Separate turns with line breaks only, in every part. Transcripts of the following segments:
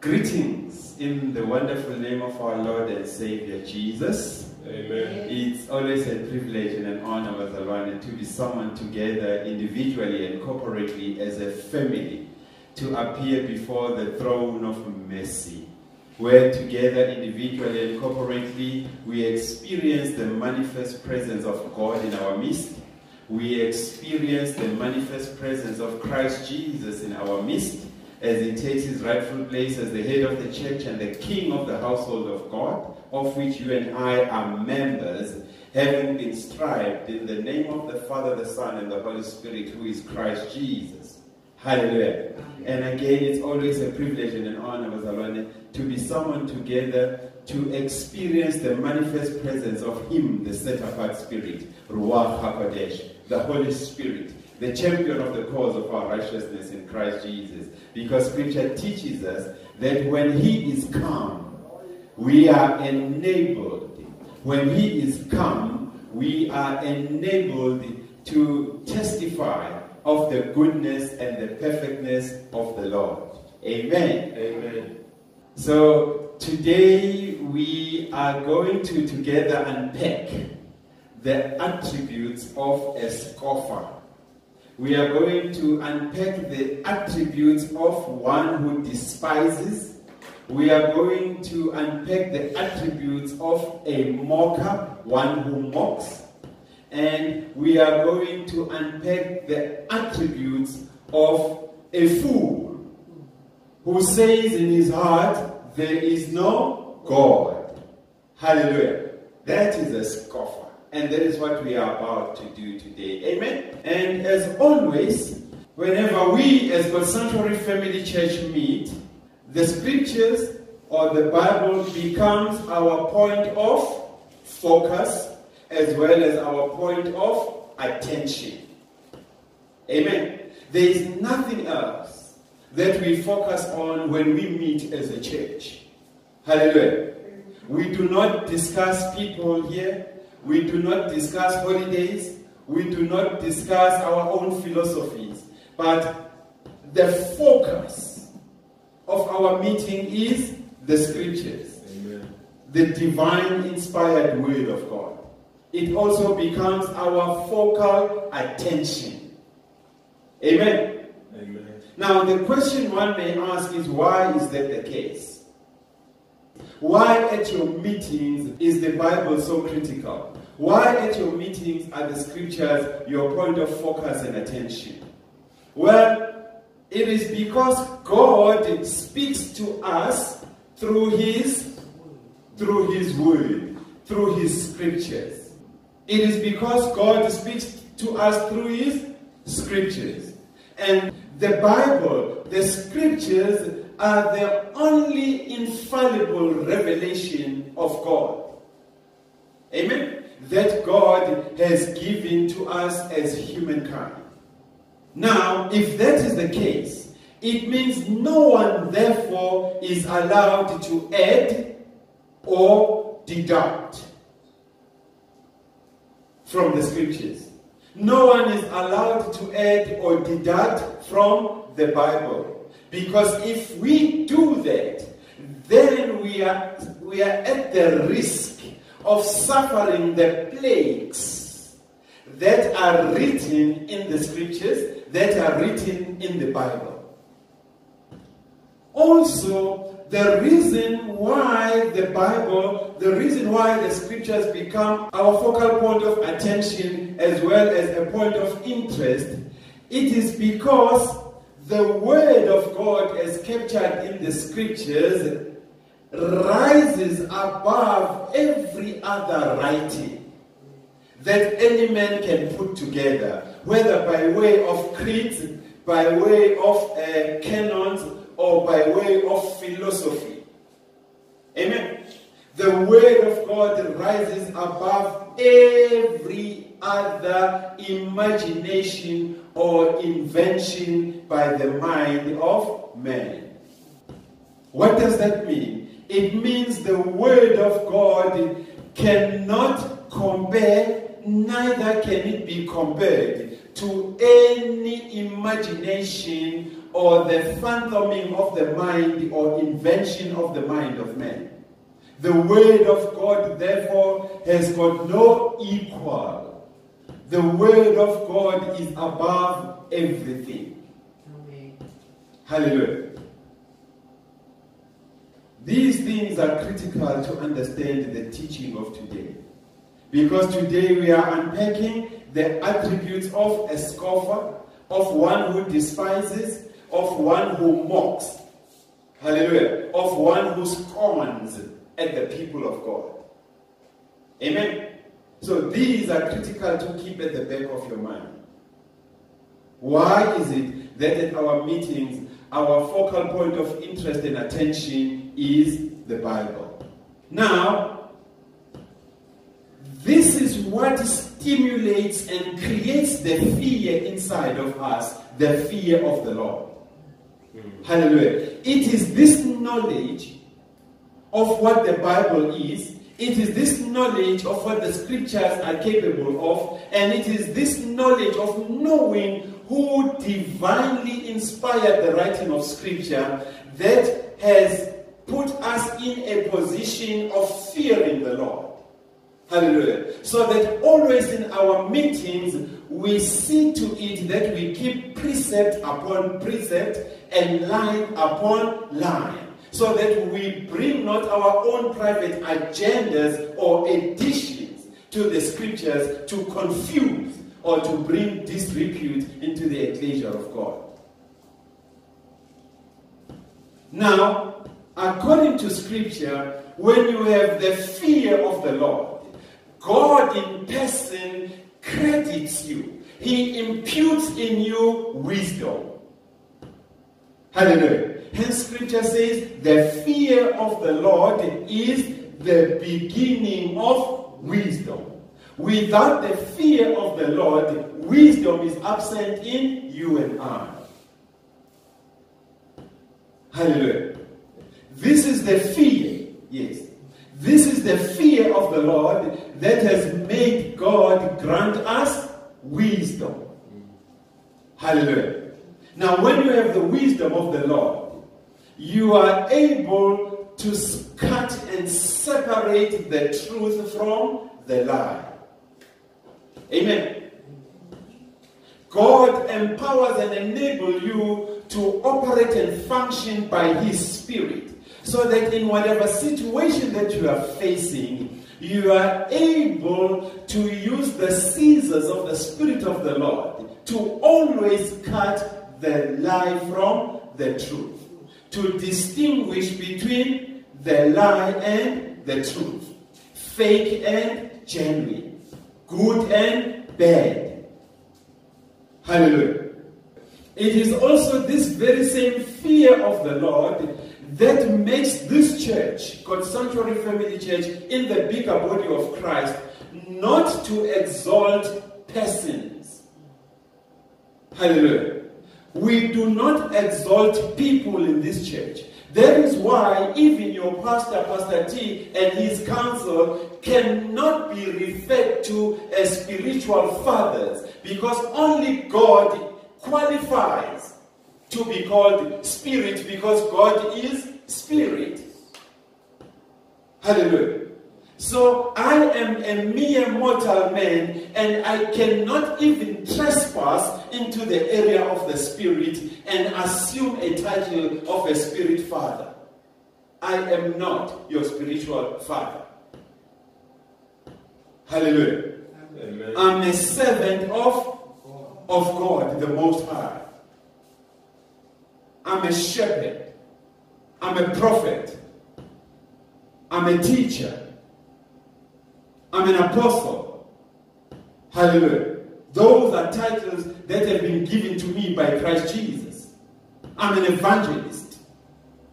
Greetings in the wonderful name of our Lord and Savior Jesus.
Amen.
It's always a privilege and an honor, Bazalwane, to be summoned together individually and corporately as a family to appear before the throne of mercy, where together individually and corporately we experience the manifest presence of God in our midst. We experience the manifest presence of Christ Jesus in our midst, as he takes his rightful place as the head of the church and the king of the household of God, of which you and I are members, having been strived in the name of the Father, the Son, and the Holy Spirit, who is Christ Jesus. Hallelujah. And again, it's always a privilege and an honor, Bazalwane, to be summoned together to experience the manifest presence of him, the set-apart Spirit, Ruach HaKodesh, the Holy Spirit, the champion of the cause of our righteousness in Christ Jesus. Because Scripture teaches us that when he is come, we are enabled. When he is come, we are enabled to testify of the goodness and the perfectness of the Lord. Amen.
Amen.
So today we are going to together unpack the attributes of a scoffer. We are going to unpack the attributes of one who despises. We are going to unpack the attributes of a mocker, one who mocks. And we are going to unpack the attributes of a fool who says in his heart, there is no God. Hallelujah. That is a scoffer. And that is what we are about to do today. Amen. And as always, whenever we as God Sanctuary Family Church meet, the scriptures or the Bible becomes our point of focus as well as our point of attention. Amen. There is nothing else that we focus on when we meet as a church. Hallelujah. We do not discuss people here. We do not discuss holidays. We do not discuss our own philosophies. But the focus of our meeting is the scriptures.
Amen.
The divine inspired word of God. It also becomes our focal attention. Amen.
Amen.
Now the question one may ask is, why is that the case? Why at your meetings is the Bible so critical? Why at your meetings are the scriptures your point of focus and attention? Well, it is because God speaks to us through his word, through his scriptures. It is because God speaks to us through his scriptures. And the Bible, the scriptures, are the only infallible revelation of God. Amen? That God has given to us as humankind. Now, if that is the case, it means no one therefore is allowed to add or deduct from the scriptures. No one is allowed to add or deduct from the Bible. Because if we do that, then we are at the risk of suffering the plagues that are written in the scriptures, that are written in the Bible. Also, the reason why the Bible, the reason why the scriptures become our focal point of attention as well as a point of interest, it is because the word of God as captured in the scriptures rises above every other writing that any man can put together, whether by way of creeds, by way of canons, or by way of philosophy. Amen. The word of God rises above every other imagination or invention by the mind of man. What does that mean? It means the word of God cannot compare, neither can it be compared to any imagination or the fathoming of the mind or invention of the mind of man. The Word of God, therefore, has got no equal. The Word of God is above everything.
Amen.
Hallelujah. These things are critical to understand the teaching of today. Because today we are unpacking the attributes of a scoffer, of one who despises, of one who mocks. Hallelujah. Of one who scorns at the people of God. Amen. So these are critical to keep at the back of your mind. Why is it that at our meetings, our focal point of interest and attention is the Bible? Now, this is what stimulates and creates the fear inside of us, the fear of the Lord. Hallelujah. It is this knowledge of what the Bible is. It is this knowledge of what the scriptures are capable of. And it is this knowledge of knowing who divinely inspired the writing of scripture that has put us in a position of fearing the Lord. Hallelujah. So that always in our meetings, we see to it that we keep precept upon precept and line upon line. So that we bring not our own private agendas or additions to the scriptures to confuse or to bring disrepute into the ecclesia of God. Now, according to scripture, when you have the fear of the Lord, God in person credits you. He imputes in you wisdom. Hallelujah. Hence scripture says, the fear of the Lord is the beginning of wisdom. Without the fear of the Lord, wisdom is absent in you and I. Hallelujah. This is the fear, yes. This is the fear of the Lord that has made God grant us wisdom. Hallelujah. Now, when you have the wisdom of the Lord, you are able to cut and separate the truth from the lie. Amen. God empowers and enables you to operate and function by His Spirit, so that in whatever situation that you are facing, you are able to use the scissors of the Spirit of the Lord to always cut the lie from the truth, to distinguish between the lie and the truth, fake and genuine, good and bad. Hallelujah. It is also this very same fear of the Lord that makes this church, God's Sanctuary Family Church, in the bigger body of Christ, not to exalt persons. Hallelujah. We do not exalt people in this church. That is why even your pastor, Pastor T, and his council cannot be referred to as spiritual fathers, because only God qualifies to be called spirit, because God is spirit. Hallelujah. So I am a mere mortal man, and I cannot even trespass into the area of the spirit and assume a title of a spirit father. I am not your spiritual father. Hallelujah. Amen. I'm a servant of God, the Most High. I'm a shepherd. I'm a prophet. I'm a teacher. I'm an apostle. Hallelujah. Those are titles that have been given to me by Christ Jesus. I'm an evangelist.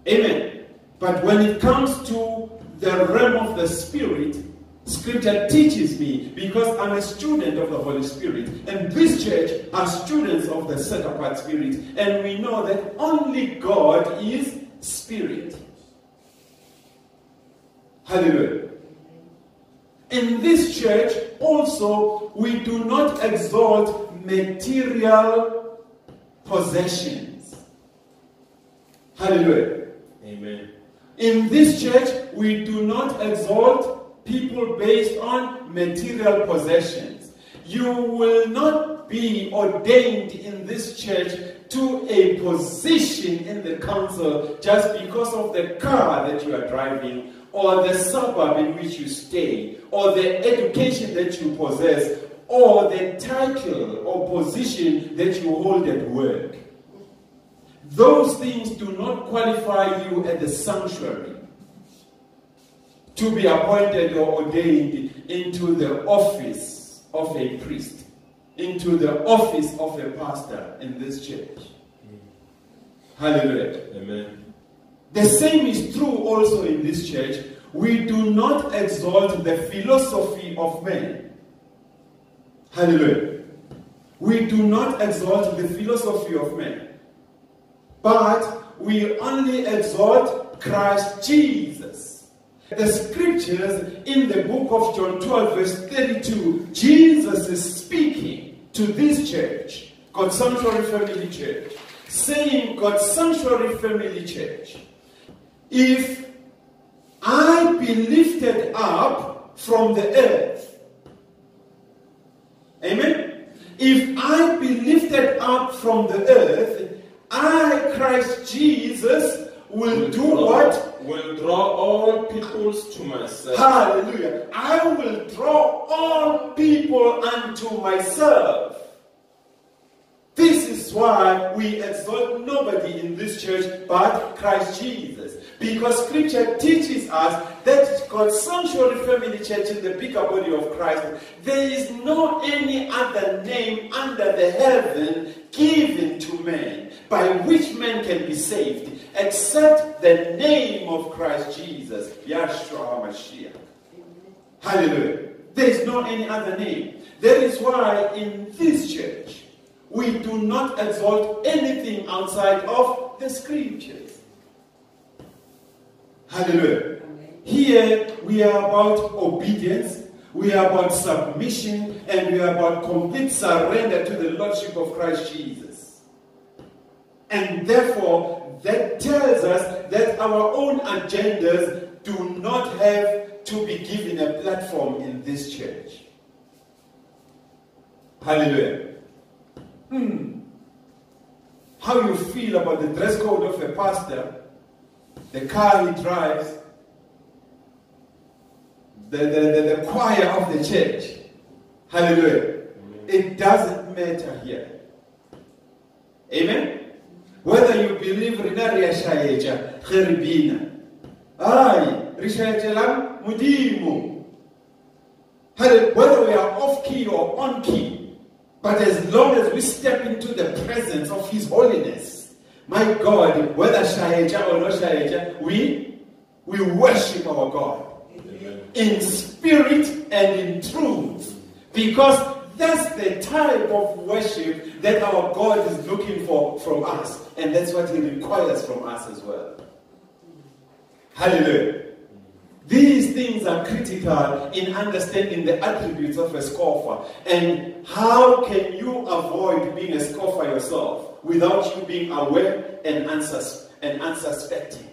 Amen. But when it comes to the realm of the Spirit, Scripture teaches me, because I'm a student of the Holy Spirit, and this church are students of the set apart Spirit, and we know that only God is Spirit. Hallelujah. In this church also, we do not exalt material possessions. Hallelujah.
Amen.
In this church, we do not exalt people based on material possessions. You will not be ordained in this church to a position in the council just because of the car that you are driving, or the suburb in which you stay, or the education that you possess, or the title or position that you hold at work. Those things do not qualify you at the sanctuary to be appointed or ordained into the office of a priest, into the office of a pastor in this church. Hallelujah.
Amen.
The same is true also in this church. We do not exalt the philosophy of men. Hallelujah. We do not exalt the philosophy of men, but we only exalt Christ Jesus. The scriptures in the book of John 12 verse 32, Jesus is speaking to this church, God's Sanctuary Family Church, saying, God's Sanctuary Family Church, if I be lifted up from the earth, amen? If I be lifted up from the earth, I, Christ Jesus, will do what?
Will draw all peoples to myself.
Hallelujah. I will draw all people unto myself. This is why we exalt nobody in this church but Christ Jesus. Because scripture teaches us that God's Sanctuary Family Church in the bigger body of Christ, there is no any other name under the heaven given to man by which man can be saved except the name of Christ Jesus, Yahshua HaMashiach. Hallelujah. There is no any other name. That is why in this church, we do not exalt anything outside of the scriptures. Hallelujah. Here we are about obedience, we are about submission, and we are about complete surrender to the Lordship of Christ Jesus. And therefore, that tells us that our own agendas do not have to be given a platform in this church. Hallelujah. How you feel about the dress code of a pastor, the car he drives, the choir of the church. Hallelujah. Amen. It doesn't matter here. Amen? Whether you believe Rinaria Shayeja, Kheribina, Rishayajalam, Mudimu. Whether we are off key or on key, but as long as we step into the presence of His holiness, my God, whether Shayeja or no Shayeja, we worship our God. Amen. In spirit and in truth. Because that's the type of worship that our God is looking for from us. And that's what He requires from us as well. Hallelujah. These things are critical in understanding the attributes of a scoffer. And how can you avoid being a scoffer yourself without you being aware and unsuspecting?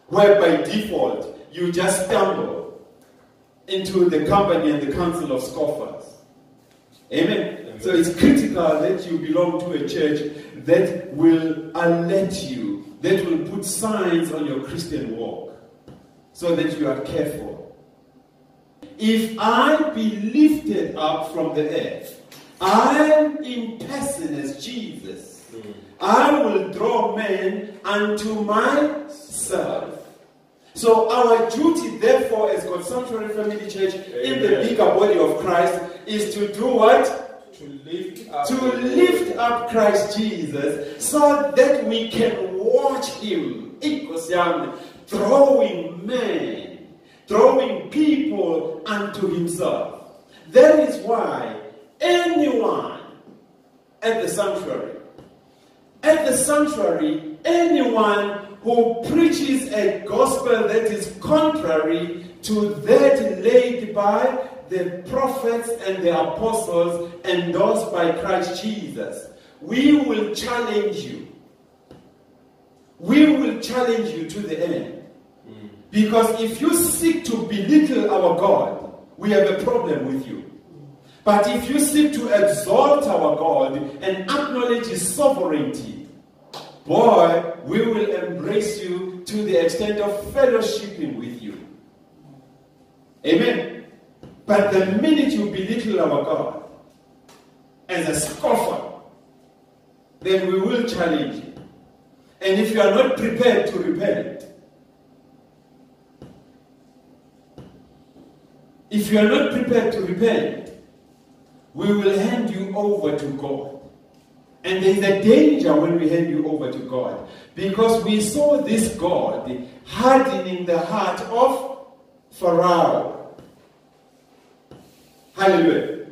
Where by default, you just stumble into the company and the council of scoffers. Amen? Amen. So it's critical that you belong to a church that will alert you, that will put signs on your Christian walk, so that you are careful. If I be lifted up from the earth, I am in person as Jesus. I will draw men unto myself. So our duty, therefore, as God's Sanctuary Family Church, in the bigger body of Christ, is to do what?
To lift
up Christ Jesus, so that we can watch Him, drawing men, drawing people unto Himself. That is why anyone at the sanctuary, anyone who preaches a gospel that is contrary to that laid by the prophets and the apostles endorsed by Christ Jesus, we will challenge you. we will challenge you to the end. Because if you seek to belittle our God, we have a problem with you. But if you seek to exalt our God and acknowledge His sovereignty, boy, we will embrace you to the extent of fellowshipping with you. Amen. But the minute you belittle our God as a scoffer, then we will challenge you. And if you are not prepared to repent, if you are not prepared to repent, we will hand you over to God. And there is a danger when we hand you over to God, because we saw this God hardening the heart of Pharaoh. Hallelujah.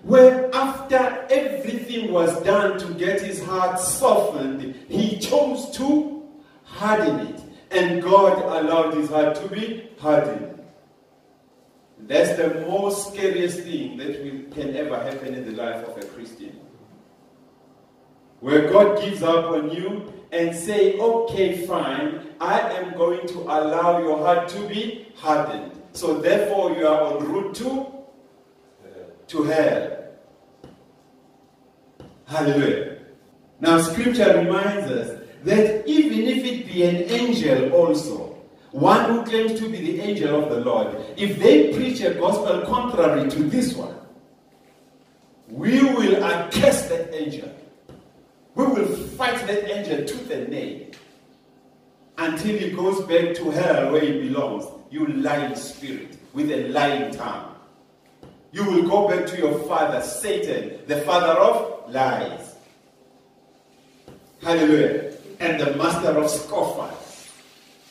Where after everything was done to get his heart softened, he chose to harden it. And God allowed his heart to be hardened. That's the most scariest thing that can ever happen in the life of a Christian. Where God gives up on you and say, okay, fine, I am going to allow your heart to be hardened. So therefore you are en route to hell. Hallelujah. Now scripture reminds us that even if it be an angel also, one who claims to be the angel of the Lord, if they preach a gospel contrary to this one, we will accuse that angel. We will fight that angel tooth and nail until he goes back to hell where he belongs. You lying spirit with a lying tongue. You will go back to your father, Satan, the father of lies. Hallelujah. And the master of scoffers.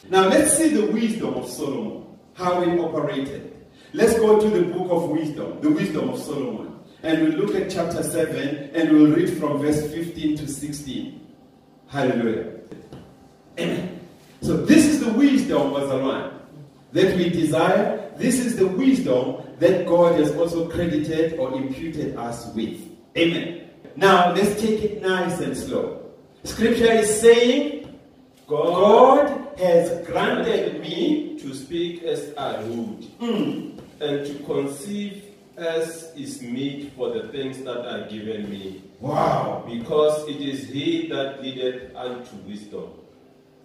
Now let's see the wisdom of Solomon, how he operated. Let's go to the book of wisdom, the wisdom of Solomon. And we'll look at chapter 7 and we'll read from verse 15 to 16. Hallelujah. Amen. So this is the wisdom, Bazalwan, that we desire. This is the wisdom that God has also credited or imputed us with. Amen. Now let's take it nice and slow. Scripture is saying, God has granted me
to speak as I would, and to conceive as is meet for the things that are given me.
Wow.
Because it is He that leadeth unto wisdom,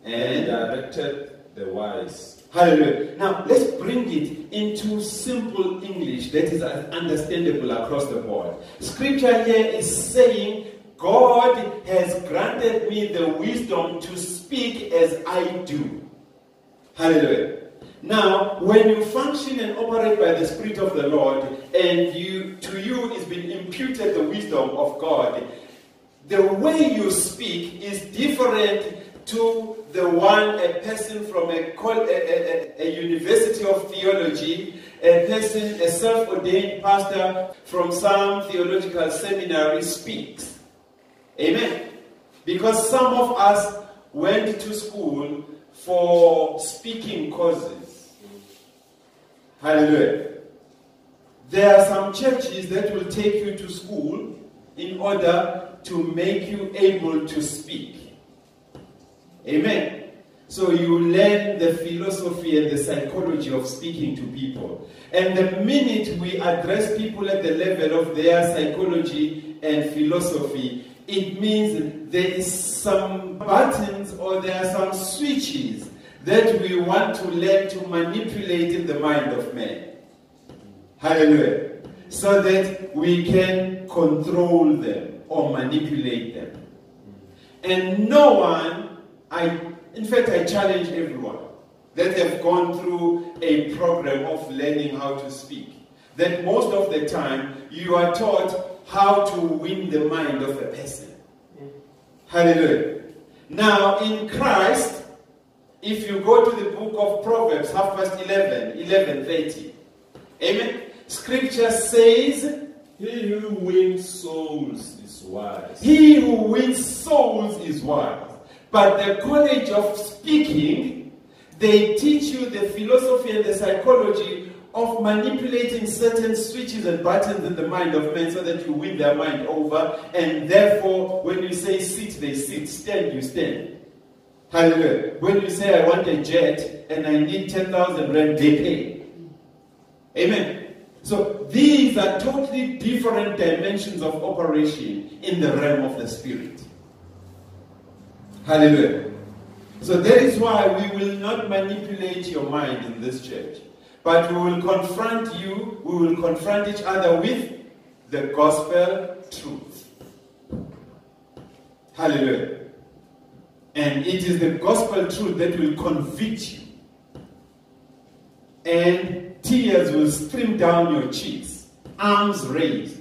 and directed the wise.
Hallelujah. Now let's bring it into simple English that is understandable across the board. Scripture here is saying, God has granted me the wisdom to speak as I do. Hallelujah. Now, when you function and operate by the Spirit of the Lord, and to you is been imputed the wisdom of God, the way you speak is different to the one a person from a university of theology, a person, a self-ordained pastor from some theological seminary speaks. Amen. Because some of us went to school for speaking courses. Hallelujah. There are some churches that will take you to school in order to make you able to speak. Amen. So you learn the philosophy and the psychology of speaking to people. And the minute we address people at the level of their psychology and philosophy, it means there is some buttons or there are some switches that we want to learn to manipulate in the mind of man. Hallelujah. So that we can control them or manipulate them. And no one, in fact I challenge everyone that have gone through a program of learning how to speak, that most of the time you are taught how to win the mind of a person. Hallelujah. Now in Christ, if you go to the book of Proverbs, 11:30. Amen. Scripture says,
he who wins souls is wise.
He who wins souls is wise. But the college of speaking, they teach you the philosophy and the psychology of manipulating certain switches and buttons in the mind of men so that you win their mind over, and therefore when you say sit, they sit, stand, you stand. Hallelujah. When you say, I want a jet and I need 10,000 rand, they pay. Amen. So these are totally different dimensions of operation in the realm of the Spirit. Hallelujah. So that is why we will not manipulate your mind in this church. But we will confront you, we will confront each other with the gospel truth. Hallelujah. And it is the gospel truth that will convict you. And tears will stream down your cheeks, arms raised.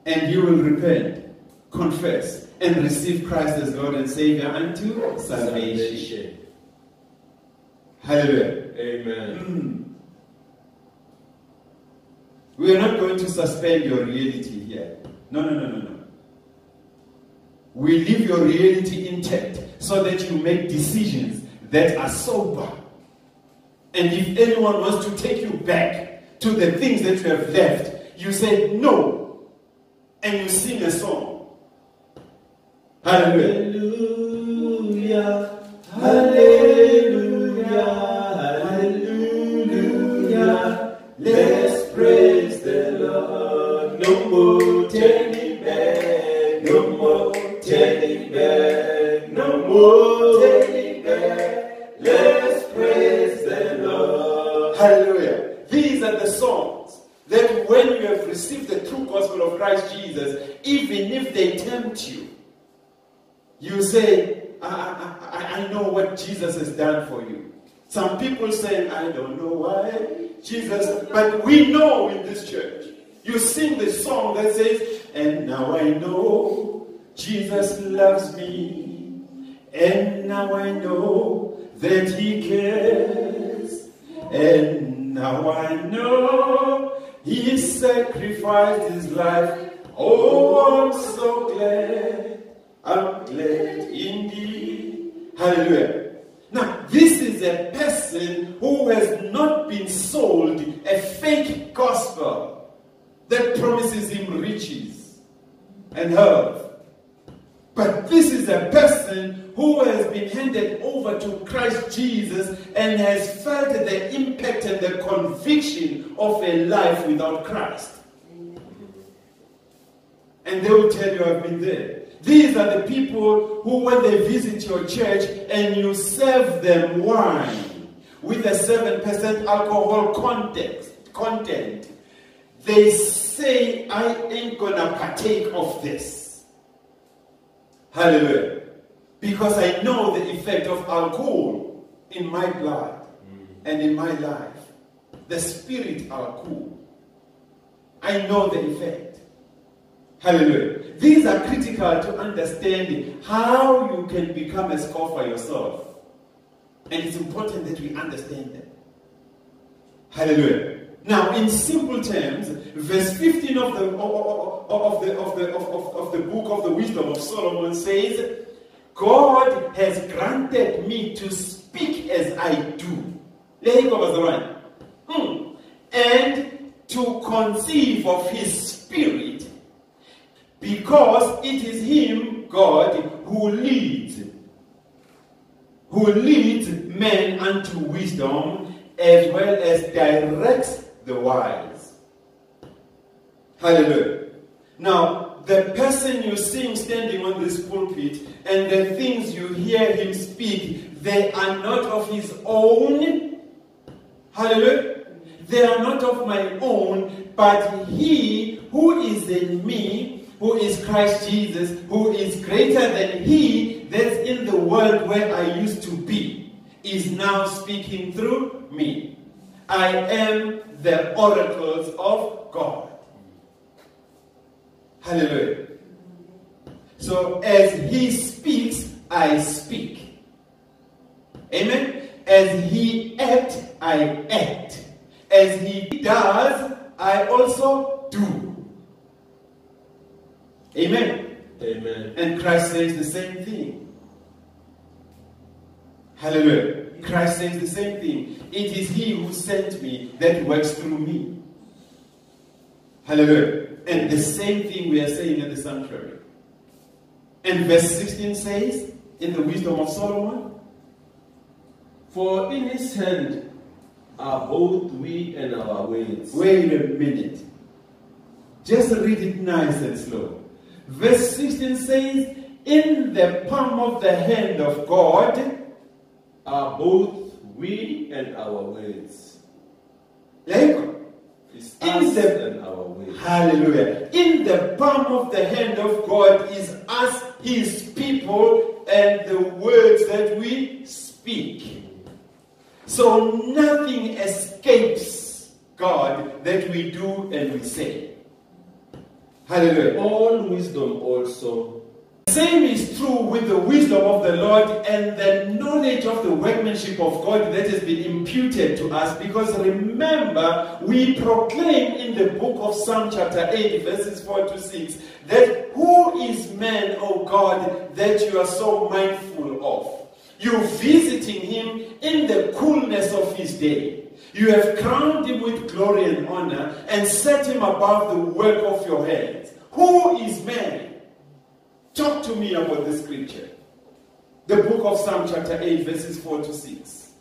And you will repent, confess, and receive Christ as Lord and Savior unto salvation. Hallelujah.
Amen.
We are not going to suspend your reality here. No. We leave your reality intact so that you make decisions that are sober. And if anyone wants to take you back to the things that you have left, you say no. And you sing a song. Hallelujah. Hallelujah. Hallelujah. Let's praise the Lord. No more turning back. No more turning back. No more turning back. Let's praise the Lord. Hallelujah. These are the songs that when you have received the true gospel of Christ Jesus, even if they tempt you, you say, I know what Jesus has done for you. Some people say, I don't know why Jesus, but we know in this church. You sing the song that says, and now I know Jesus loves me. And now I know that he cares. And now I know he sacrificed his life. Oh, I'm so glad. I'm glad indeed. Hallelujah. Now, this is a person who has not been sold a fake gospel that promises him riches and health. But this is a person who has been handed over to Christ Jesus and has felt the impact and the conviction of a life without Christ. And they will tell you, I've been there. These are the people who, when they visit your church and you serve them wine with a 7% alcohol content, they say, I ain't gonna partake of this. Hallelujah. Because I know the effect of alcohol in my blood and in my life. The spirit alcohol. I know the effect. Hallelujah. These are critical to understanding how you can become a scoffer yourself. And it's important that we understand them. Hallelujah. Now, in simple terms, verse 15 of the book of the Wisdom of Solomon says, God has granted me to speak as I do. And to conceive of his spirit, because it is him, God, who leads men unto wisdom, as well as directs the wise. Hallelujah. Now, the person you see standing on this pulpit and the things you hear him speak, they are not of his own. Hallelujah. They are not of my own, but he who is in me, who is Christ Jesus, who is greater than he that's in the world where I used to be, is now speaking through me. I am the oracles of God. Hallelujah. So as he speaks, I speak. Amen. As he acts, I act. As he does, I also do. Amen.
Amen.
And Christ says the same thing. Hallelujah. Christ says the same thing. It is he who sent me that works through me. Hallelujah. And the same thing we are saying at the sanctuary. And verse 16 says, in the wisdom of Solomon?
For in his hand are both we and our ways.
Wait a minute. Just read it nice and slow. Verse 16 says, in the palm of the hand of God
are both we and our ways. It's us and our ways.
Hallelujah. In the palm of the hand of God is us, his people, and the words that we speak. So nothing escapes God that we do and we say. Hallelujah.
All wisdom also.
Same is true with the wisdom of the Lord and the knowledge of the workmanship of God that has been imputed to us. Because remember, we proclaim in the book of Psalm chapter 8, verses 4 to 6, that who is man, O God, that you are so mindful of? You visiting him in the coolness of his day. You have crowned him with glory and honor and set him above the work of your hands. Who is man? Talk to me about the scripture. The book of Psalm chapter 8, verses 4 to 6.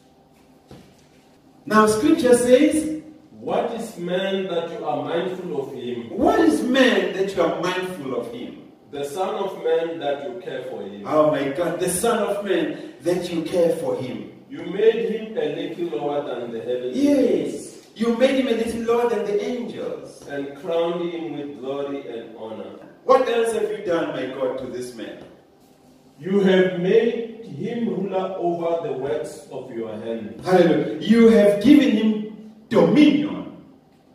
Now scripture says,
what is man that you are mindful of him?
What is man that you are mindful of him?
The Son of Man that you care for him.
Oh my God, the Son of Man that you care for him.
You made him a little lower than the heavens.
Yes, you made him a little lower than the angels.
And crowned him with glory and honor.
What else have you done, my God, to this man?
You have made him ruler over the works of your hands.
Hallelujah. You have given him dominion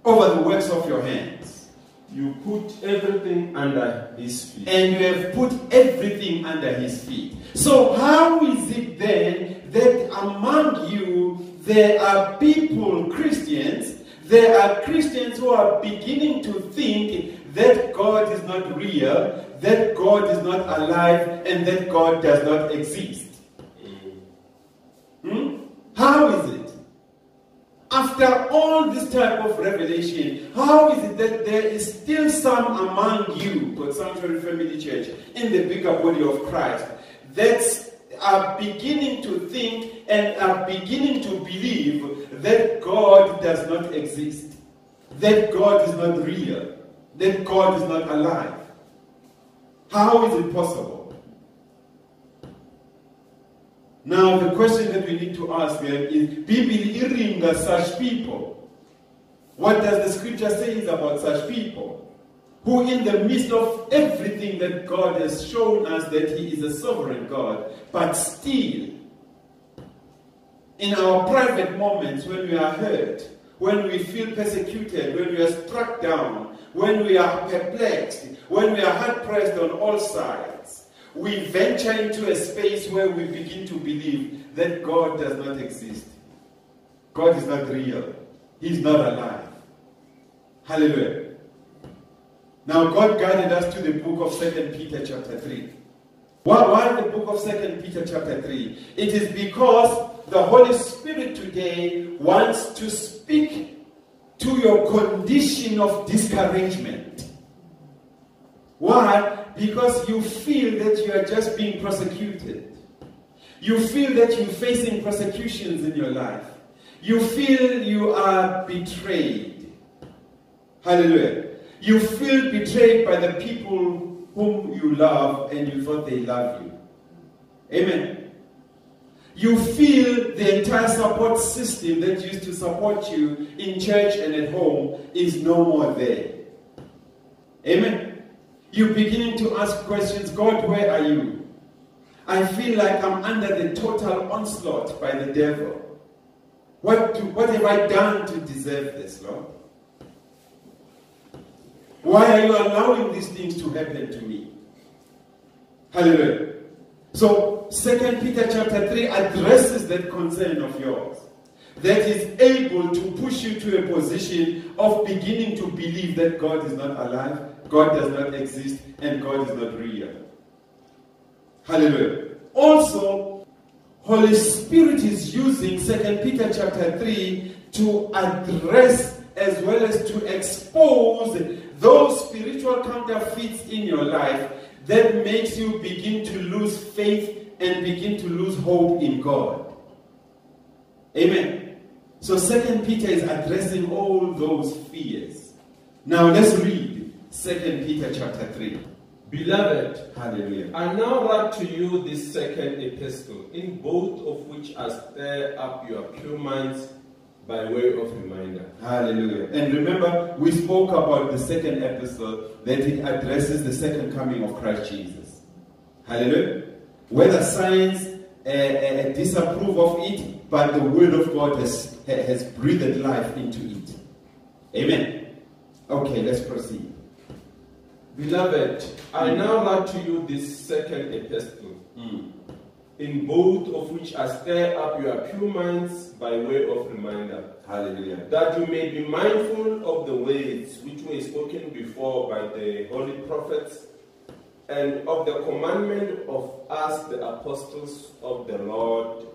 over the works of your hands.
You put everything under his feet.
And you have put everything under his feet. So how is it then that among you there are people, Christians, there are Christians who are beginning to think that God is not real, that God is not alive, and that God does not exist? How is it? After all this type of revelation, how is it that there is still some among you, God Sanctuary Family Church, in the bigger body of Christ, that are beginning to think and are beginning to believe that God does not exist, that God is not real, that God is not alive? How is it possible? Now the question that we need to ask then is, Bibili iringa such people? What does the scripture say about such people? Who in the midst of everything that God has shown us that he is a sovereign God, but still, in our private moments when we are hurt, when we feel persecuted, when we are struck down, when we are perplexed, when we are hard-pressed on all sides, we venture into a space where we begin to believe that God does not exist. God is not real. He is not alive. Hallelujah. Now God guided us to the book of 2 Peter chapter 3. Why the book of 2 Peter chapter 3? It is because the Holy Spirit today wants to speak to your condition of discouragement. Why? Because you feel that you are just being persecuted. You feel that you're facing persecutions in your life. You feel you are betrayed. Hallelujah. You feel betrayed by the people whom you love and you thought they love you. Amen. You feel the entire support system that used to support you in church and at home is no more there. Amen. You're beginning to ask questions. God, where are you? I feel like I'm under the total onslaught by the devil. What have I done to deserve this, Lord? Why are you allowing these things to happen to me? Hallelujah. So 2 Peter chapter 3 addresses that concern of yours, that is able to push you to a position of beginning to believe that God is not alive, God does not exist, and God is not real. Hallelujah. Also, Holy Spirit is using 2 Peter chapter 3 to address as well as to expose those spiritual counterfeits in your life that makes you begin to lose faith and begin to lose hope in God. Amen. So 2 Peter is addressing all those fears. Now let's read 2 Peter chapter 3.
Beloved,
Hallelujah.
I now write to you this second epistle, in both of which I stir up your pure minds by way of reminder.
Hallelujah. And remember, we spoke about the second epistle, that it addresses the second coming of Christ Jesus. Hallelujah. Whether science disapprove of it, but the word of God has breathed life into it. Amen. Okay, let's proceed.
Beloved, I now write to you this second epistle, in both of which I stir up your pure minds by way of reminder.
Hallelujah.
That you may be mindful of the words which were spoken before by the holy prophets, and of the commandment of us, the apostles of the Lord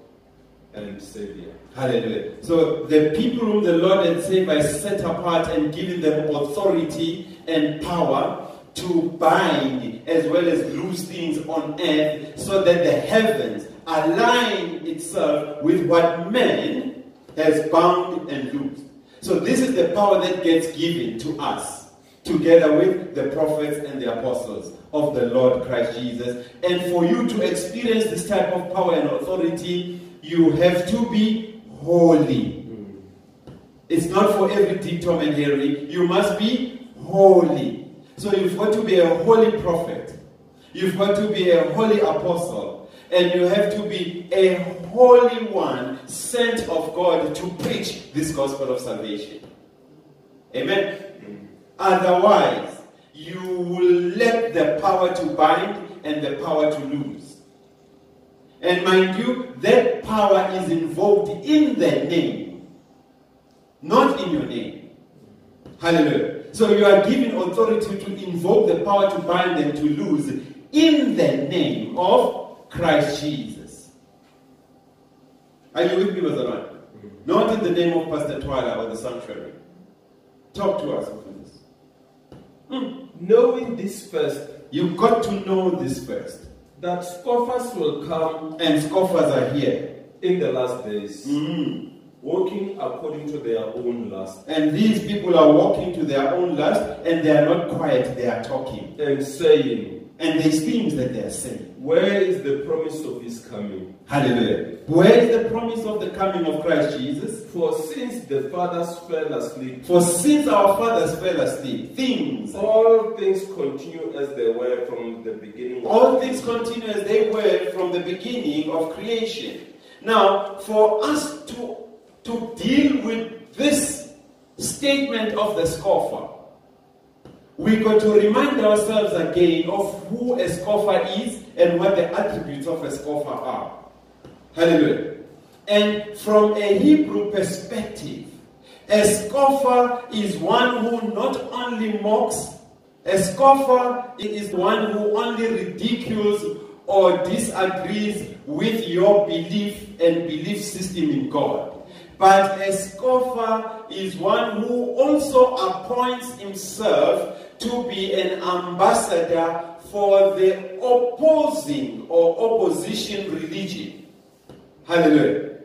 and Savior.
Hallelujah. So the people whom the Lord and Savior has set apart and given them authority and power to bind as well as loose things on earth, so that the heavens align itself with what man has bound and loosed. So this is the power that gets given to us, together with the prophets and the apostles of the Lord Christ Jesus. And for you to experience this type of power and authority, you have to be holy. It's not for every Dick, Tom and Harry. You must be holy. So you've got to be a holy prophet. You've got to be a holy apostle. And you have to be a holy one sent of God to preach this gospel of salvation. Amen? Otherwise, you will lack the power to bind and the power to loose. And mind you, that power is invoked in the name, not in your name. Hallelujah. So you are given authority to invoke the power to bind and to loose in the name of Christ Jesus. Are you with me, Brother Ron? Not in the name of Pastor Twala or the sanctuary. Talk to us on this.
Knowing this first,
you've got to know this first.
That scoffers will come,
and scoffers are here
in the last days, walking according to their own lust.
And these people are walking to their own lust, and they are not quiet, they are talking.
And saying,
and there's things that they are saying.
Where is the promise of his coming?
Hallelujah. Where is the promise of the coming of Christ Jesus?
For since the fathers fell asleep,
for since our fathers fell asleep,
all things continue as they were from the beginning.
All things continue as they were from the beginning of creation. Now, for us to deal with this statement of the scoffer, we got to remind ourselves again of who a scoffer is and what the attributes of a scoffer are. Hallelujah. And from a Hebrew perspective, a scoffer is one who not only mocks, a scoffer is one who only ridicules or disagrees with your belief and belief system in God. But a scoffer is one who also appoints himself to be an ambassador for the opposing or opposition religion. Hallelujah.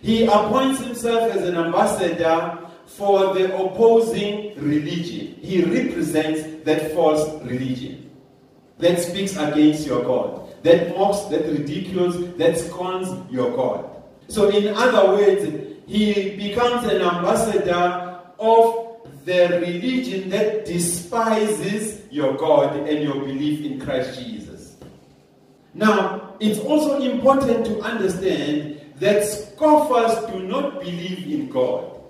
He appoints himself as an ambassador for the opposing religion. He represents that false religion that speaks against your God, that mocks, that ridicules, that scorns your God. So in other words, he becomes an ambassador of the religion that despises your God and your belief in Christ Jesus. Now, it's also important to understand that scoffers do not believe in God.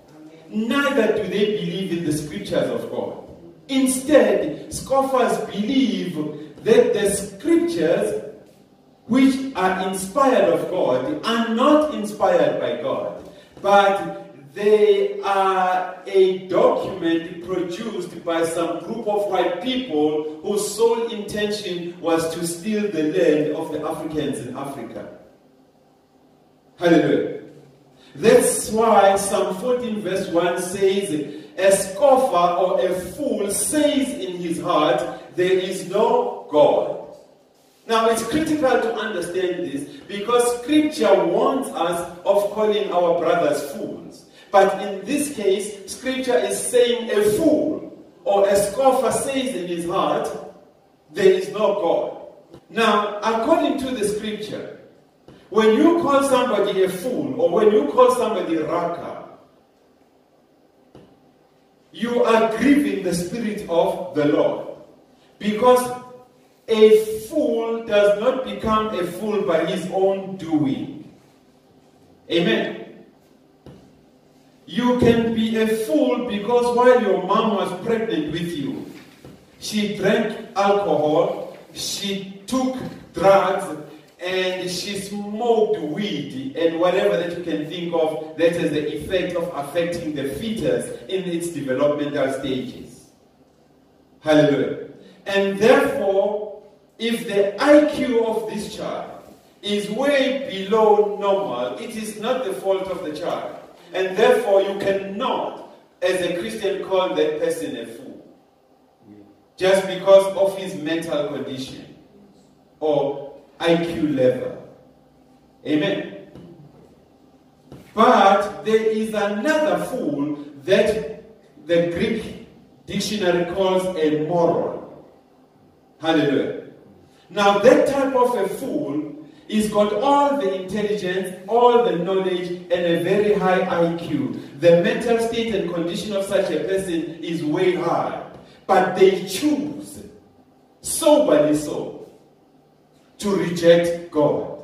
Neither do they believe in the scriptures of God. Instead, scoffers believe that the scriptures, which are inspired of God, are not inspired by God, but they are a document produced by some group of white people whose sole intention was to steal the land of the Africans in Africa. Hallelujah. That's why Psalm 14 verse 1 says, a scoffer or a fool says in his heart, there is no God. Now, it's critical to understand this because Scripture warns us of calling our brothers fools. But in this case, Scripture is saying a fool or a scoffer says in his heart, there is no God. Now, according to the Scripture, when you call somebody a fool or when you call somebody raka, you are grieving the Spirit of the Lord. Because a fool does not become a fool by his own doing. Amen. You can be a fool because while your mom was pregnant with you, she drank alcohol, she took drugs, and she smoked weed and whatever that you can think of that has the effect of affecting the fetus in its developmental stages. Hallelujah. And therefore, if the IQ of this child is way below normal, it is not the fault of the child. And therefore, you cannot, as a Christian, call that person a fool. Just because of his mental condition or IQ level. Amen. But there is another fool that the Greek dictionary calls a moron. Hallelujah. Now that type of a fool is got all the intelligence, all the knowledge, and a very high IQ. The mental state and condition of such a person is way high. But they choose, soberly so, to reject God.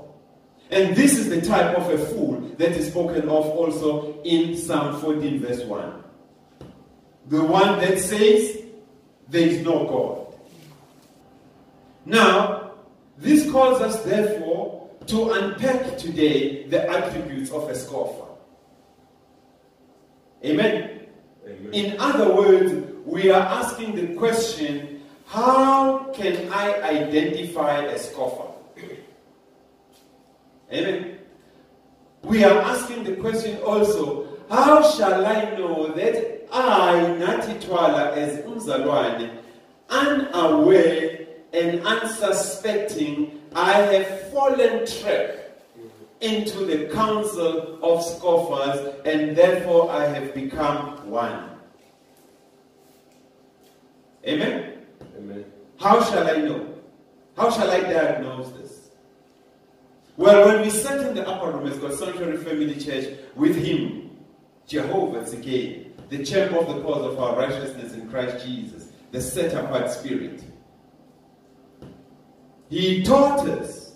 And this is the type of a fool that is spoken of also in Psalm 14 verse 1. The one that says, there is no God. Now, this calls us therefore to unpack today the attributes of a scoffer. Amen? Amen. In other words, we are asking the question, how can I identify a scoffer? Amen. We are asking the question also, how shall I know that I, Nathi Twala, as Umzalwane, unaware and unsuspecting, I have fallen track into the council of scoffers, and therefore I have become one. Amen? Amen. How shall I know? How shall I diagnose this? Well, when we sat in the upper room as God's Sanctuary Family Church with him, Jehovah again, the champ of the cause of our righteousness in Christ Jesus, the set-apart spirit, he taught us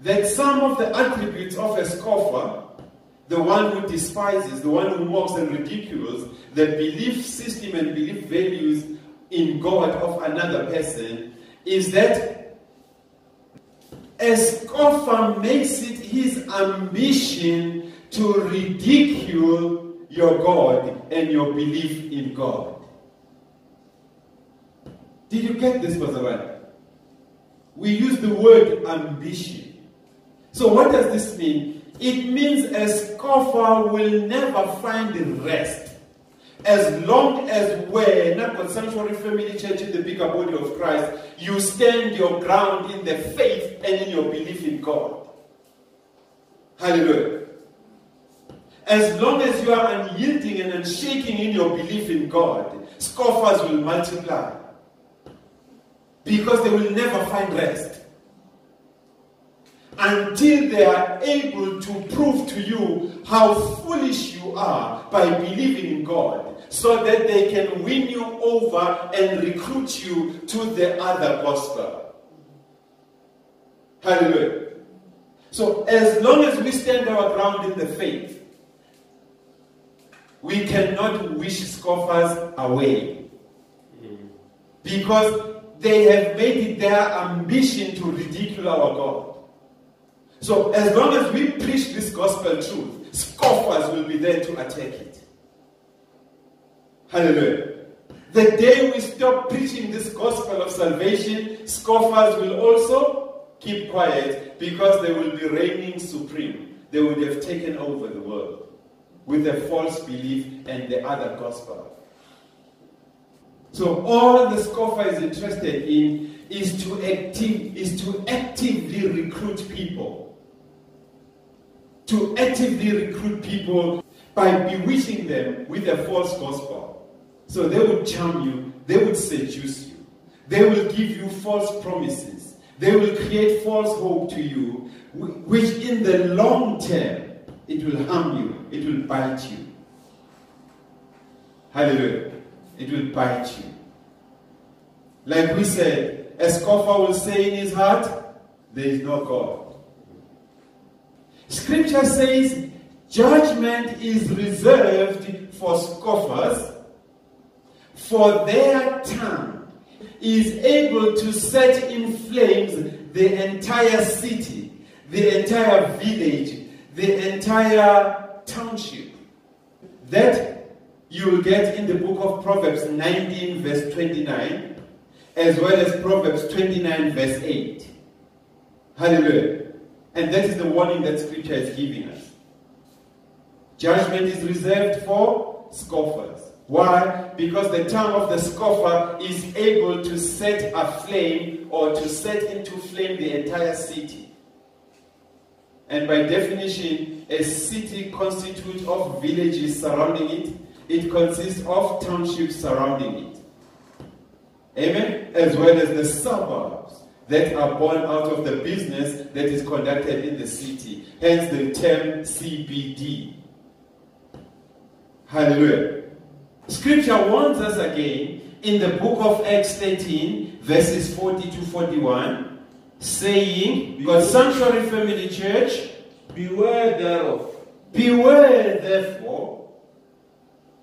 that some of the attributes of a scoffer, the one who despises, the one who mocks and ridicules the belief system and belief values in God of another person, is that a scoffer makes it his ambition to ridicule your God and your belief in God. Did you get this, Pastor Ryan? We use the word ambition. So what does this mean? It means a scoffer will never find rest as long as we're not God's Sanctuary Family Church in the bigger body of Christ, you stand your ground in the faith and in your belief in God. Hallelujah. As long as you are unyielding and unshaking in your belief in God, scoffers will multiply. Because they will never find rest. Until they are able to prove to you how foolish you are by believing in God, so that they can win you over and recruit you to the other gospel. Hallelujah. So as long as we stand our ground in the faith, we cannot wish scoffers away. Because they have made it their ambition to ridicule our God. So as long as we preach this gospel truth, scoffers will be there to attack it. Hallelujah. The day we stop preaching this gospel of salvation, scoffers will also keep quiet because they will be reigning supreme. They would have taken over the world with a false belief and the other gospel. So all the scoffer is interested in is to actively recruit people. To actively recruit people by bewitching them with a false gospel. So they would charm you, they would seduce you, they will give you false promises, they will create false hope to you, which in the long term, it will harm you, it will bite you. Hallelujah. It will bite you. Like we said, a scoffer will say in his heart, there is no God. Scripture says, judgment is reserved for scoffers, for their tongue is able to set in flames the entire city, the entire village, the entire township. That you will get in the book of Proverbs 19 verse 29, as well as Proverbs 29 verse 8. Hallelujah. And that is the warning that Scripture is giving us. Judgment is reserved for scoffers. Why? Because the tongue of the scoffer is able to set aflame or to set into flame the entire city. And by definition, a city constitutes of villages surrounding it. It consists of townships surrounding it. Amen? As well as the suburbs that are born out of the business that is conducted in the city. Hence the term CBD. Hallelujah. Scripture warns us again in the book of Acts 13, verses 40 to 41, saying, God's Sanctuary Family Church,
beware thereof.
Beware therefore,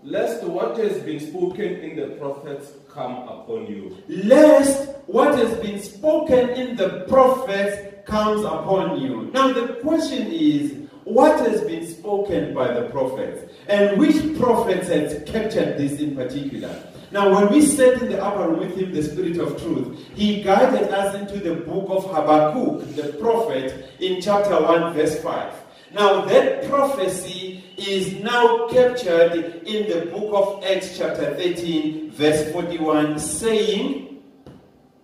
lest what has been spoken in the prophets come upon you.
Lest what has been spoken in the prophets comes upon you. Now the question is, what has been spoken by the prophets? And which prophets had captured this in particular? Now when we sat in the upper room with him, the Spirit of Truth, he guided us into the book of Habakkuk, the prophet, in chapter 1 verse 5. Now that prophecy is now captured in the book of Acts chapter 13 verse 41, saying,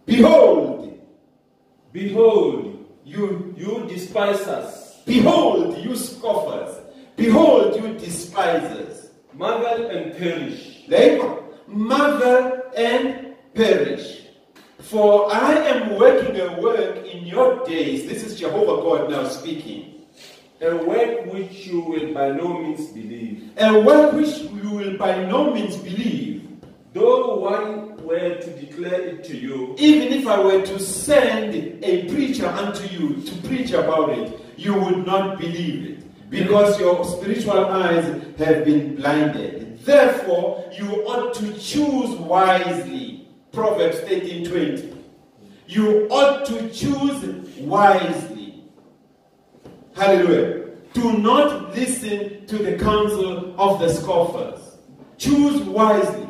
Behold,
you despisers.
Behold, you scoffers. Behold, you despisers.
Marvel and perish.
Marvel and perish. For I am working a work in your days. This is Jehovah God now speaking.
A work which you will by no means believe.
A work which you will by no means believe.
Though one were to declare it to you.
Even if I were to send a preacher unto you to preach about it, you would not believe it. Because your spiritual eyes have been blinded. Therefore, you ought to choose wisely. Proverbs 13:20. You ought to choose wisely. Hallelujah. Do not listen to the counsel of the scoffers. Choose wisely.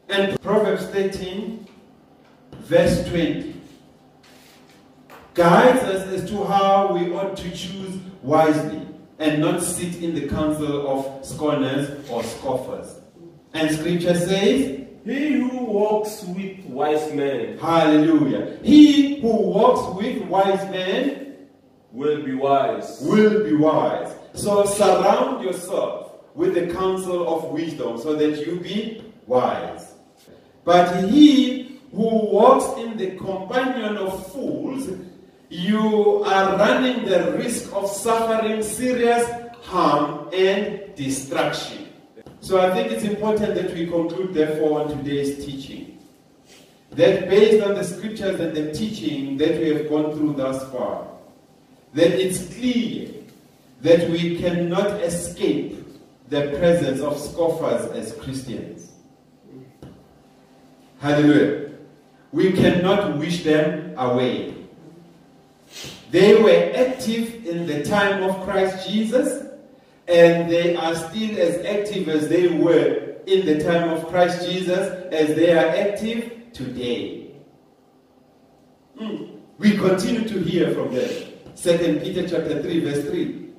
And Proverbs 13, verse 20, guides us as to how we ought to choose wisely and not sit in the counsel of scorners or scoffers. And Scripture says,
he who walks with wise men,
hallelujah, he who walks with wise men
will be wise.
Will be wise. So surround yourself with the counsel of wisdom so that you be wise. But he who walks in the companion of fools, you are running the risk of suffering serious harm and destruction. So I think it's important that we conclude therefore on today's teaching. That based on the scriptures and the teaching that we have gone through thus far, that it's clear that we cannot escape the presence of scoffers as Christians. Hallelujah. We cannot wish them away. They were active in the time of Christ Jesus, and they are still as active as they were in the time of Christ Jesus as they are active today. We continue to hear from them. 2 Peter chapter 3 verse 3.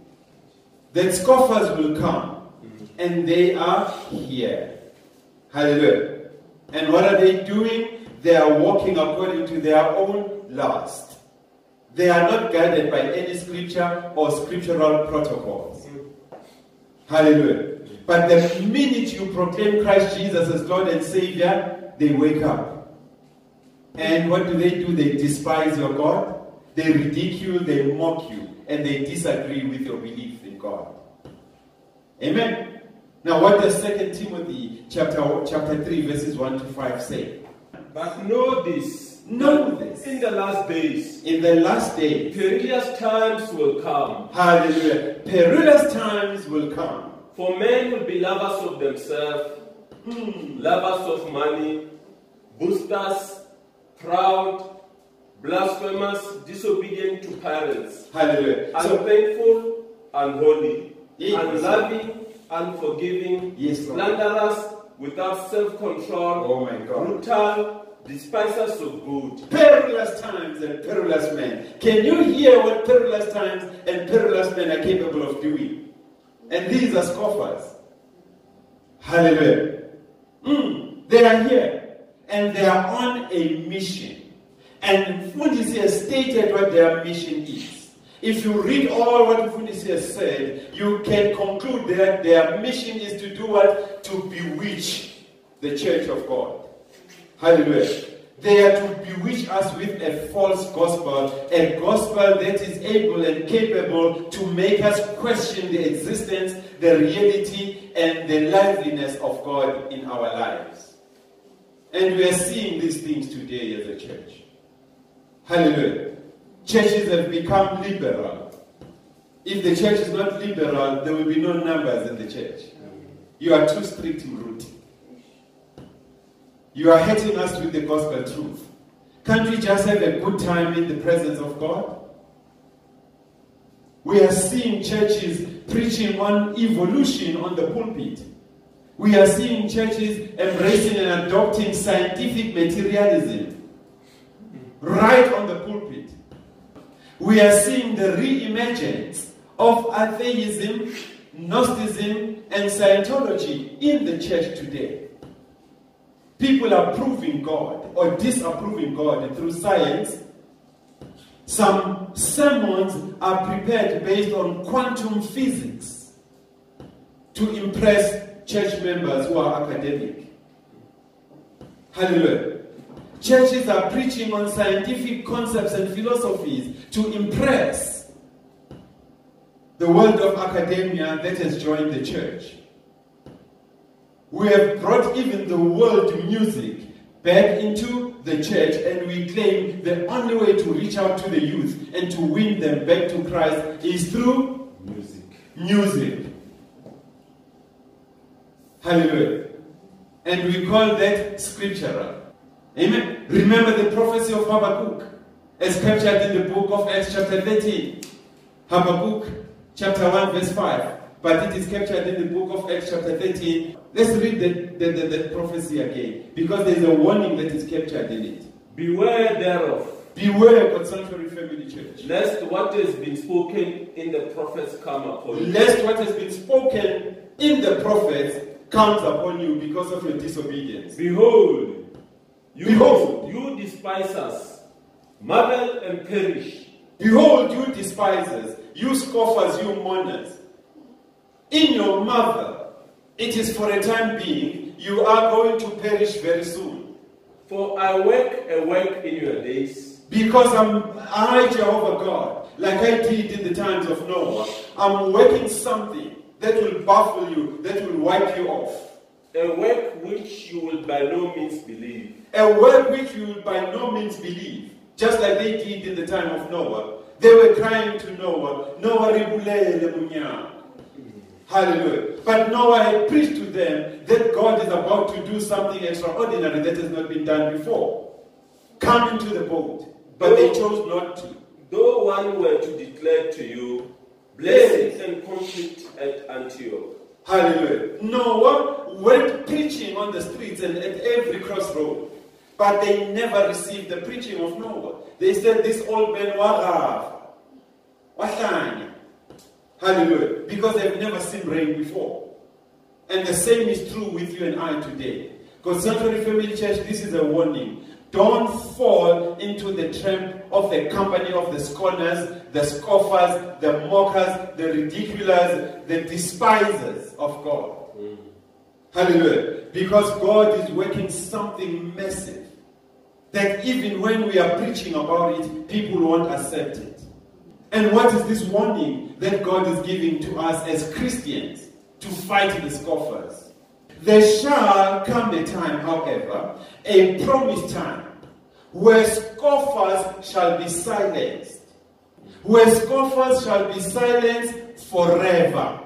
That scoffers will come, and they are here. Hallelujah. And what are they doing? they are walking according to their own lust. They are not guided by any scripture or scriptural protocols. Hallelujah. But the minute you proclaim Christ Jesus as Lord and Savior, they wake up. And what do? They despise your God. They ridicule, they mock you, and they disagree with your belief in God. Amen. Now what does 2 Timothy chapter 3 verses 1 to 5 say?
But know this.
Know this.
In the last days.
In the last days.
Perilous times will come.
Hallelujah. Perilous times will come.
For men will be lovers of themselves, lovers of money, boasters, proud, blasphemous, disobedient to parents.
Hallelujah.
Unfaithful, unholy,
Yes.
unloving, unforgiving,
Yes, Lord.
slanderous, without self-control,
Oh my God.
brutal, despisers of good.
Perilous times and perilous men. Can you hear what perilous times and perilous men are capable of doing? And these are scoffers. Hallelujah. They are here. And they are on a mission. And Mfundisi has stated what their mission is. If you read all what Mfundisi has said, you can conclude that their mission is to do what? To bewitch the church of God. Hallelujah. They are to bewitch us with a false gospel, a gospel that is able and capable to make us question the existence, the reality, and the liveliness of God in our lives. And we are seeing these things today as a church. Hallelujah. Churches have become liberal. If the church is not liberal, there will be no numbers in the church. You are too strict in route. You are hurting us with the gospel truth. Can't we just have a good time in the presence of God? We are seeing churches preaching on evolution on the pulpit. We are seeing churches embracing and adopting scientific materialism right on the pulpit. We are seeing the re-emergence of atheism, Gnosticism, and Scientology in the church today. People are proving God or disapproving God through science. Some sermons are prepared based on quantum physics to impress church members who are academic. Hallelujah. Churches are preaching on scientific concepts and philosophies to impress the world of academia that has joined the church. We have brought even the world music back into the church, and we claim the only way to reach out to the youth and to win them back to Christ is through music. Hallelujah. And we call that scriptural. Amen. Remember the prophecy of Habakkuk as captured in the book of Acts chapter 13. Habakkuk chapter 1 verse 5. But it is captured in the book of Acts chapter 13. Let's read the prophecy again, because there is a warning that is captured in it.
Beware thereof.
Beware, God Sanctuary Family Church.
Lest what has been spoken in the prophets come upon you.
Lest what has been spoken in the prophets comes upon you because of your disobedience.
Behold,
you
despisers, marvel and perish.
Behold, you despisers, you scoffers, you mourners. In your mother, it is for a time being, you are going to perish very soon.
For I work a work in your days.
Because I, Jehovah God, like I did in the times of Noah, I'm working something that will baffle you, that will wipe you off.
A work which you will by no means believe.
A work which you will by no means believe. Just like they did in the time of Noah. They were crying to Noah, Noah ribulele munya. Hallelujah. But Noah had preached to them that God is about to do something extraordinary that has not been done before. Come into the boat. But they chose not to.
Though one were to declare to you blessings and conflict at Antioch.
Hallelujah. Noah went preaching on the streets and at every crossroad. But they never received the preaching of Noah. They said, this old man wahlanya. Hallelujah. Because they've never seen rain before. And the same is true with you and I today. Because Sanctuary Family Church, this is a warning. Don't fall into the trap of the company of the scorners, the scoffers, the mockers, the ridiculers, the despisers of God. Hallelujah. Because God is working something massive that even when we are preaching about it, people won't accept it. And what is this warning that God is giving to us as Christians to fight the scoffers? There shall come a time, however, a promised time, where scoffers shall be silenced. Where scoffers shall be silenced forever.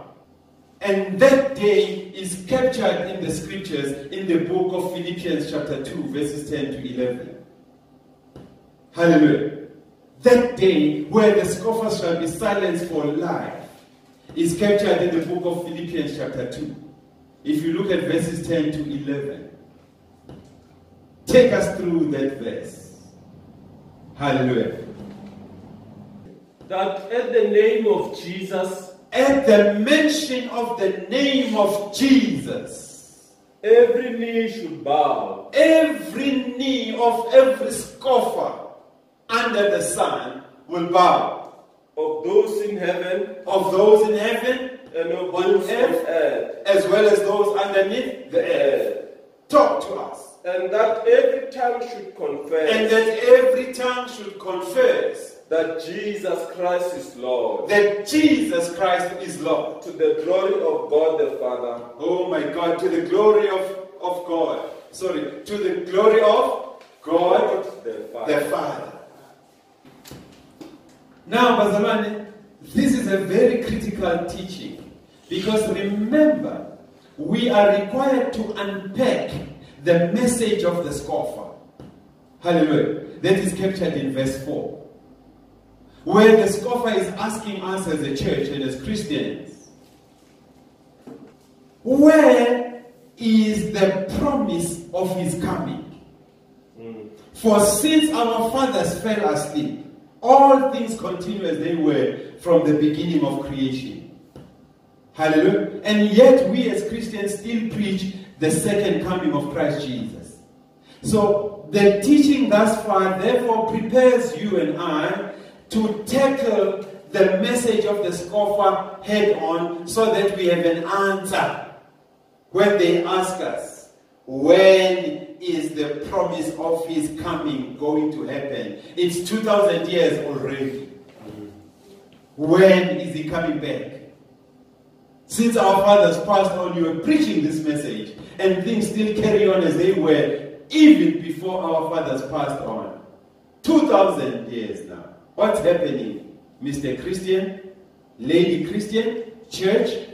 And that day is captured in the scriptures in the book of Philippians chapter 2, verses 10 to 11. Hallelujah. That day where the scoffers shall be silenced for life is captured in the book of Philippians chapter 2. If you look at verses 10 to 11, take us through that verse. Hallelujah.
That at the name of Jesus,
at the mention of the name of Jesus,
every knee should bow.
Every knee of every scoffer under the sun will bow.
Of those in heaven,
of those in heaven,
and of those on earth,
as well as those underneath the earth. Talk to us.
And that every tongue should confess.
And that every tongue should confess
that Jesus Christ is Lord.
That Jesus Christ is Lord.
To the glory of God the Father.
Oh my God, to the glory of God. Sorry, to the glory of God the Father. Now, Bazalwane, this is a very critical teaching. Because remember, we are required to unpack the message of the scoffer. Hallelujah. That is captured in verse 4. Where the scoffer is asking us as a church and as Christians, where is the promise of his coming? For since our fathers fell asleep, all things continue as they were from the beginning of creation. Hallelujah. And yet we as Christians still preach the second coming of Christ Jesus. So the teaching thus far therefore prepares you and I to tackle the message of the scoffer head on, so that we have an answer when they ask us, when is the promise of his coming going to happen? It's 2,000 years already. When is he coming back? Since our fathers passed on, you were preaching this message, and things still carry on as they were even before our fathers passed on. 2,000 years now. What's happening, Mr. Christian, Lady Christian, church?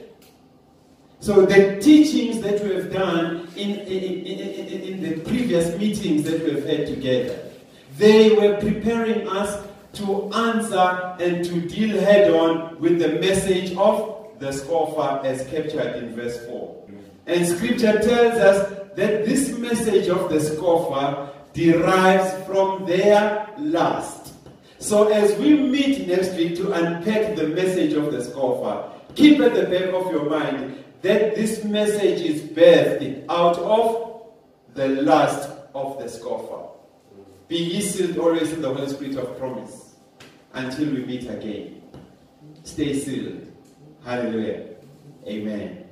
So the teachings that we have done in the previous meetings that we have had together, they were preparing us to answer and to deal head on with the message of the scoffer as captured in verse 4. And scripture tells us that this message of the scoffer derives from their lust. So as we meet next week to unpack the message of the scoffer, keep at the back of your mind that this message is birthed out of the lust of the scoffer. Be ye sealed always in the Holy Spirit of promise until we meet again. Stay sealed. Hallelujah. Amen.